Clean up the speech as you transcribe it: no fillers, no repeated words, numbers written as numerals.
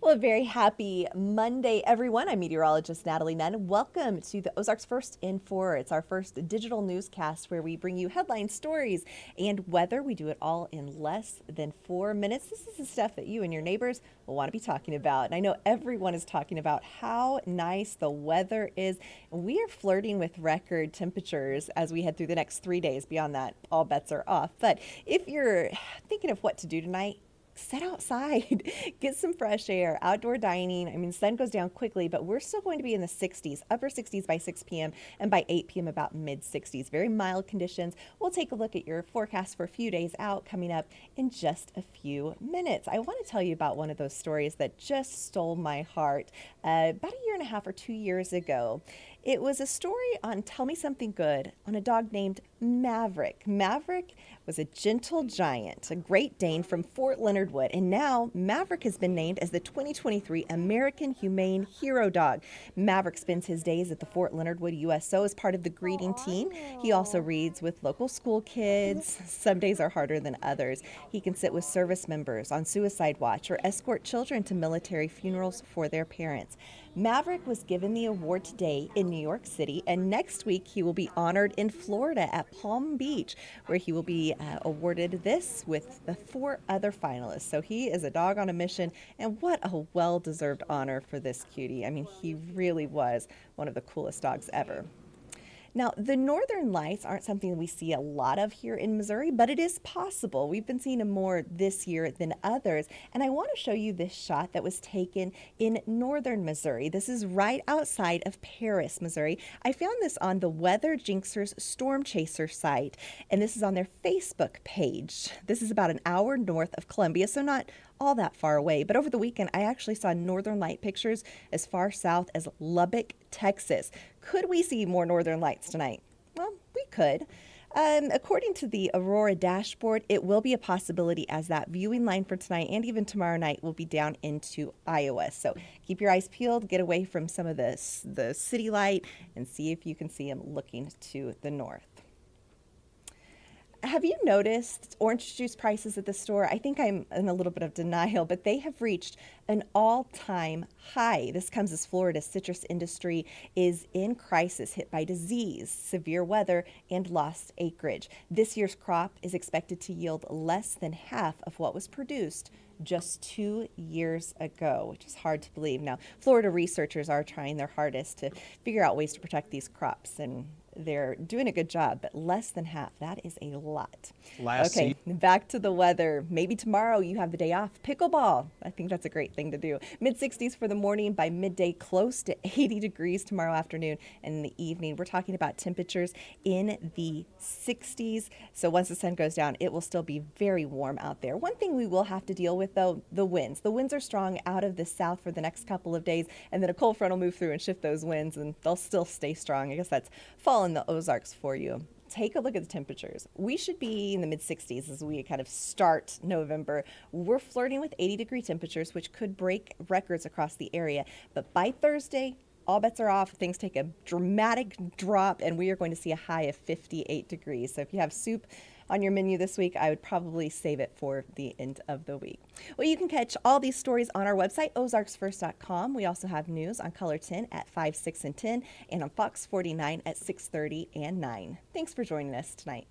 Well, a very happy Monday, everyone. I'm meteorologist Natalie Nunn. Welcome to the Ozarks First in 4. It's our first digital newscast where we bring you headline stories and weather. We do it all in less than 4 minutes. This is the stuff that you and your neighbors will want to be talking about. And I know everyone is talking about how nice the weather is. We are flirting with record temperatures as we head through the next 3 days. Beyond that, all bets are off. But if you're thinking of what to do tonight, sit outside, get some fresh air, outdoor dining. I mean, the sun goes down quickly, but we're still going to be in the 60s, upper 60s by 6 p.m. and by 8 p.m. about mid 60s. Very mild conditions. We'll take a look at your forecast for a few days out coming up in just a few minutes. I want to tell you about one of those stories that just stole my heart about a year and a half or 2 years ago. It was a story on Tell Me Something Good on a dog named Maverick. Maverick was a gentle giant, a Great Dane from Fort Leonard Wood, and now Maverick has been named as the 2023 American Humane Hero Dog. Maverick spends his days at the Fort Leonard Wood USO as part of the greeting team. He also reads with local school kids. Some days are harder than others. He can sit with service members on suicide watch or escort children to military funerals for their parents. Maverick was given the award today in New York City, and next week he will be honored in Florida at Palm Beach, where he will be awarded this with the 4 other finalists. So he is a dog on a mission, and what a well-deserved honor for this cutie. I mean, he really was one of the coolest dogs ever. Now, the northern lights aren't something we see a lot of here in Missouri, but it is possible. We've been seeing them more this year than others. And I want to show you this shot that was taken in northern Missouri. This is right outside of Paris, Missouri. I found this on the Weather Jinxers Storm Chaser site, and this is on their Facebook page. This is about an hour north of Columbia, so not all that far away. But over the weekend, I actually saw northern light pictures as far south as Lubbock, Texas. Could we see more northern lights tonight? Well, we could. According to the Aurora dashboard, it will be a possibility as that viewing line for tonight and even tomorrow night will be down into Iowa. So keep your eyes peeled, get away from some of the city light, and see if you can see them looking to the north. Have you noticed orange juice prices at the store? I think I'm in a little bit of denial, but they have reached an all-time high. This comes as Florida's citrus industry is in crisis, hit by disease, severe weather, and lost acreage. This year's crop is expected to yield less than half of what was produced just 2 years ago, which is hard to believe. Now, Florida researchers are trying their hardest to figure out ways to protect these crops, and they're doing a good job, but less than half. That is a lot. Okay, back to the weather. Maybe tomorrow you have the day off. Pickleball. I think that's a great thing to do. Mid 60s for the morning, by midday close to 80 degrees tomorrow afternoon, and in the evening we're talking about temperatures in the 60s. So once the sun goes down, it will still be very warm out there. One thing we will have to deal with though, the winds. The winds are strong out of the south for the next couple of days, and then a cold front will move through and shift those winds, and they'll still stay strong. I guess that's fall in the Ozarks for you. Take a look at the temperatures. We should be in the mid 60s as we kind of start November. We're flirting with 80-degree temperatures, which could break records across the area. But by Thursday, all bets are off. Things take a dramatic drop, and we are going to see a high of 58 degrees. So if you have soup on your menu this week, I would probably save it for the end of the week. Well, you can catch all these stories on our website, OzarksFirst.com. We also have news on Color 10 at 5, 6, and 10, and on Fox 49 at 6:30 and 9. Thanks for joining us tonight.